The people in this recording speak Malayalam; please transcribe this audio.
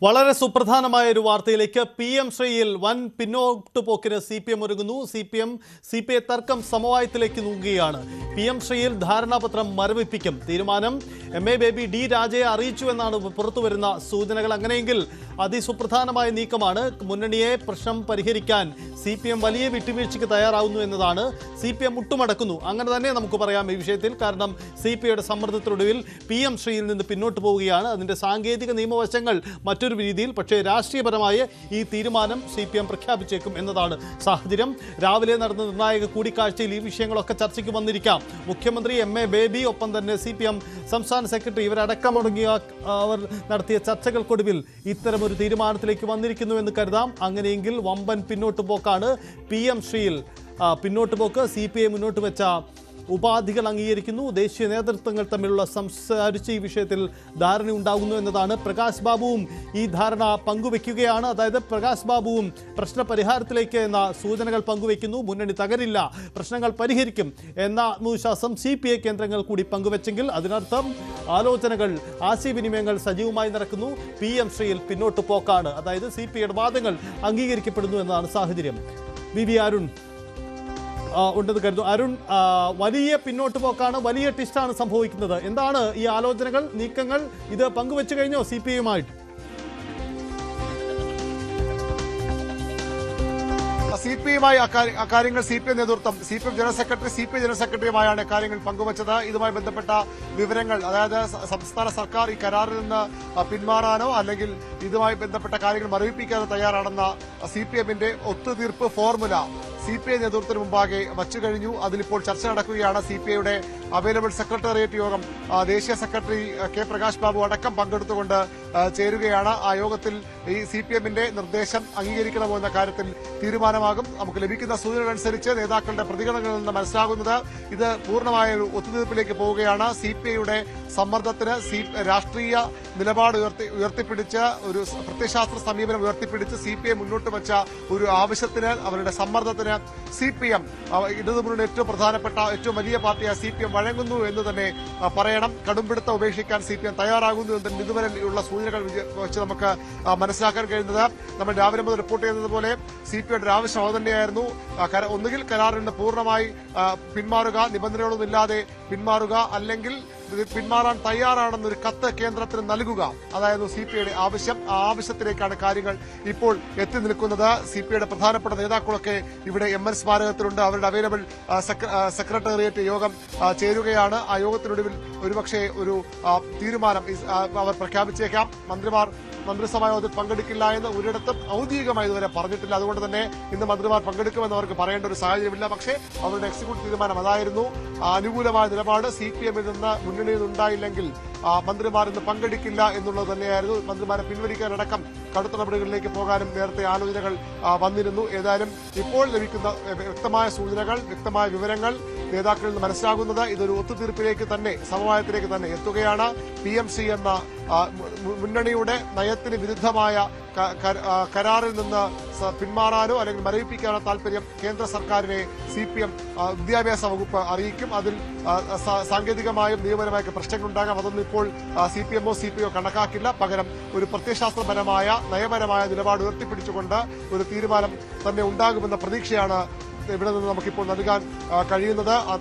വളരെ സുപ്രധാനമായ ഒരു വാർത്തയിലേക്ക് PM ശ്രീയിൽ വൻ പിന്നോട്ടുപോക്കിന് CPM ഒരുങ്ങുന്നു. CPI തർക്കം സമവായത്തിലേക്ക് നീങ്ങുകയാണ്. PM ശ്രീയിൽ ധാരണാപത്രം മരവിപ്പിക്കും. തീരുമാനം MA ബേബി D രാജയെ അറിയിച്ചു എന്നാണ് പുറത്തുവരുന്ന സൂചനകൾ. അങ്ങനെയെങ്കിൽ അതിസുപ്രധാനമായ നീക്കമാണ്. മുന്നണിയെ പ്രശ്നം പരിഹരിക്കാൻ CPM വലിയ വിട്ടുവീഴ്ചയ്ക്ക് തയ്യാറാവുന്നു എന്നതാണ്. CPM മുട്ടുമടക്കുന്നു, അങ്ങനെ തന്നെ നമുക്ക് പറയാം ഈ വിഷയത്തിൽ. കാരണം CPIയുടെ സമ്മർദ്ദത്തിനൊടുവിൽ PM ശ്രീയിൽ നിന്ന് പിന്നോട്ട് പോവുകയാണ്. അതിൻ്റെ സാങ്കേതിക നിയമവശങ്ങൾ മറ്റൊരു രീതിയിൽ, പക്ഷേ രാഷ്ട്രീയപരമായ ഈ തീരുമാനം CPM പ്രഖ്യാപിച്ചേക്കും എന്നതാണ് സാഹചര്യം. രാവിലെ നടന്ന നിർണായക കൂടിക്കാഴ്ചയിൽ ഈ വിഷയങ്ങളൊക്കെ ചർച്ചയ്ക്ക് വന്നിരിക്കാം. മുഖ്യമന്ത്രി MA ബേബി, ഒപ്പം തന്നെ CPM സംസ്ഥാന സെക്രട്ടറി ഇവരടക്കം അവർ നടത്തിയ ചർച്ചകൾക്കൊടുവിൽ ഇത്തരമൊരു തീരുമാനത്തിലേക്ക് വന്നിരിക്കുന്നു എന്ന് കരുതാം. അങ്ങനെയെങ്കിൽ വമ്പൻ പിന്നോട്ട് പോക്കാണ് PM ശ്രീയിൽ. പിന്നോട്ട് പോക്ക് CPI മുന്നോട്ട് വെച്ച ഉപാധികൾ അംഗീകരിക്കുന്നു. ദേശീയ നേതൃത്വങ്ങൾ തമ്മിലുള്ള സംസാരിച്ച് ഈ വിഷയത്തിൽ ധാരണ ഉണ്ടാകുന്നു എന്നതാണ്. പ്രകാശ് ബാബുവും ഈ ധാരണ പങ്കുവെക്കുകയാണ്. അതായത് പ്രകാശ് ബാബുവും പ്രശ്നപരിഹാരത്തിലേക്ക് എന്ന സൂചനകൾ പങ്കുവെക്കുന്നു. മുന്നണി തകരില്ല, പ്രശ്നങ്ങൾ പരിഹരിക്കും എന്ന ആത്മവിശ്വാസം CPI കേന്ദ്രങ്ങൾ കൂടി പങ്കുവെച്ചെങ്കിൽ അതിനർത്ഥം ആലോചനകൾ, ആശയവിനിമയങ്ങൾ സജീവമായി നടക്കുന്നു. PM ശ്രീയിൽ പിന്നോട്ട് പോക്കാണ്. അതായത് CPIയുടെ വാദങ്ങൾ അംഗീകരിക്കപ്പെടുന്നു എന്നതാണ് സാഹചര്യം. VV അരുൺ ഉണ്ടെന്ന് കരുതുന്നു. അരുൺ, വലിയ പിന്നോട്ട് പോക്കാണ്, വലിയ ട്വിസ്റ്റാണ് സംഭവിക്കുന്നത്. എന്താണ് ഈ ആലോചനകൾ, നീക്കങ്ങൾ? ഇത് പങ്കുവെച്ചു കഴിഞ്ഞോ CPIയുമായിട്ട്? CPIയുമായി അക്കാര്യങ്ങൾ CPI നേതൃത്വം, CPM general secretary CPI general സെക്രട്ടറിയുമായാണ് കാര്യങ്ങൾ പങ്കുവച്ചത്. ഇതുമായി ബന്ധപ്പെട്ട വിവരങ്ങൾ, അതായത് സംസ്ഥാന സർക്കാർ ഈ കരാറിൽ നിന്ന് പിന്മാറാനോ അല്ലെങ്കിൽ ഇതുമായി ബന്ധപ്പെട്ട കാര്യങ്ങൾ മരവിപ്പിക്കാനോ തയ്യാറാണെന്ന CPMന്റെ ഒത്തുതീർപ്പ് ഫോർമുല CPI നേതൃത്വത്തിന് മുമ്പാകെ വച്ചു കഴിഞ്ഞു. അതിലിപ്പോൾ ചർച്ച നടക്കുകയാണ്. CPIയുടെ അവൈലബിൾ സെക്രട്ടേറിയറ്റ് യോഗം ദേശീയ സെക്രട്ടറി K പ്രകാശ് ബാബു അടക്കം പങ്കെടുത്തുകൊണ്ട് ചേരുകയാണ്. ആ യോഗത്തിൽ ഈ CPMന്റെ നിർദ്ദേശം അംഗീകരിക്കണമോ എന്ന കാര്യത്തിൽ തീരുമാനമാകും. നമുക്ക് ലഭിക്കുന്ന സൂചനകളനുസരിച്ച് നേതാക്കളുടെ പ്രതികരണങ്ങളിൽ നിന്ന് മനസ്സിലാകുന്നത് ഇത് പൂർണ്ണമായ ഒരു ഒത്തുതീർപ്പിലേക്ക് പോവുകയാണ്. CPIയുടെ സമ്മർദ്ദത്തിന് രാഷ്ട്രീയ നിലപാട് ഉയർത്തിപ്പിടിച്ച് ഒരു പ്രത്യയശാസ്ത്ര സമീപനം ഉയർത്തിപ്പിടിച്ച് CPI മുന്നോട്ട് വെച്ച ഒരു ആവശ്യത്തിന്, അവരുടെ സമ്മർദ്ദത്തിന് CPM, ഇടതുമുന്നണിയുടെ ഏറ്റവും പ്രധാനപ്പെട്ട ഏറ്റവും വലിയ പാർട്ടിയായ CPM വഴങ്ങുന്നു എന്ന് തന്നെ പറയണം. കടുംപിടുത്തം ഉപേക്ഷിക്കാൻ CPM തയ്യാറാകുന്നു എന്ന് ഇതുവരെയുള്ള സൂചനകൾ വെച്ച് നമുക്ക് മനസ്സിലാക്കാൻ കഴിയുന്നത്. നമ്മൾ രാവിലെ മുതൽ റിപ്പോർട്ട് ചെയ്യുന്നതുപോലെ CPIയുടെ ഒരു ആവശ്യം അത് തന്നെയായിരുന്നു. ഒന്നുകിൽ കരാറിൽ നിന്ന് പൂർണ്ണമായി പിന്മാറുക, നിബന്ധനകളൊന്നുമില്ലാതെ പിന്മാറുക, അല്ലെങ്കിൽ പിന്മാറാൻ തയ്യാറാണെന്നൊരു കത്ത് കേന്ദ്രത്തിന് നൽകുക. അതായിരുന്നു CPIയുടെ ആവശ്യം. ആ ആവശ്യത്തിലേക്കാണ് കാര്യങ്ങൾ ഇപ്പോൾ എത്തി നിൽക്കുന്നത്. CPIയുടെ പ്രധാനപ്പെട്ട നേതാക്കളൊക്കെ ഇവിടെ MN സ്മാരകത്തിലുണ്ട്. അവരുടെ അവൈലബിൾ സെക്രട്ടേറിയറ്റ് യോഗം ചേരുകയാണ്. ആ യോഗത്തിനൊടുവിൽ ഒരുപക്ഷെ ഒരു തീരുമാനം അവർ പ്രഖ്യാപിച്ചേക്കാം. മന്ത്രിസഭാ യോഗത്തിൽ പങ്കെടുക്കില്ല എന്ന് ഒരിടത്തും ഔദ്യോഗികമായി ഇതുവരെ പറഞ്ഞിട്ടില്ല. അതുകൊണ്ട് തന്നെ ഇന്ന് മന്ത്രിമാർ പങ്കെടുക്കുമെന്ന് അവർക്ക് പറയേണ്ട ഒരു സാഹചര്യമില്ല. പക്ഷേ അവരുടെ എക്സിക്യൂട്ടീവ് തീരുമാനം അതായിരുന്നു. അനുകൂലമായ നിലപാട് CPMൽ നിന്ന് മുന്നണിയിൽ നിന്നുണ്ടായില്ലെങ്കിൽ മന്ത്രിമാർ ഇന്ന് പങ്കെടുക്കില്ല എന്നുള്ളത് തന്നെയായിരുന്നു. മന്ത്രിമാരെ പിൻവലിക്കാനടക്കം കടുത്ത നടപടികളിലേക്ക് പോകാനും നേരത്തെ ആലോചനകൾ വന്നിരുന്നു. ഏതായാലും ഇപ്പോൾ ലഭിക്കുന്ന വ്യക്തമായ സൂചനകൾ, വ്യക്തമായ വിവരങ്ങൾ നേതാക്കളിൽ നിന്ന് മനസ്സിലാകുന്നത് ഇതൊരു ഒത്തുതീർപ്പിലേക്ക് തന്നെ, സമവായത്തിലേക്ക് തന്നെ എത്തുകയാണ്. PMC എന്ന മുന്നണിയുടെ നയത്തിന് വിരുദ്ധമായ കരാറിൽ നിന്ന് പിന്മാറാനോ അല്ലെങ്കിൽ മരവിപ്പിക്കാനോ താൽപര്യം കേന്ദ്ര സർക്കാരിനെ CPM വിദ്യാഭ്യാസ വകുപ്പ് അറിയിക്കും. അതിൽ സാങ്കേതികമായും നിയമപരമായ പ്രശ്നങ്ങളുണ്ടാകാം. അതൊന്നും ഇപ്പോൾ CPMO CPIയോ കണക്കാക്കില്ല. പകരം ഒരു പ്രത്യയശാസ്ത്രപരമായ നയപരമായ നിലപാട് ഉയർത്തിപ്പിടിച്ചുകൊണ്ട് ഒരു തീരുമാനം തന്നെ ഉണ്ടാകുമെന്ന പ്രതീക്ഷയാണ് ഇവിടെ നിന്ന് നമുക്കിപ്പോൾ നൽകാൻ കഴിയുന്നത്.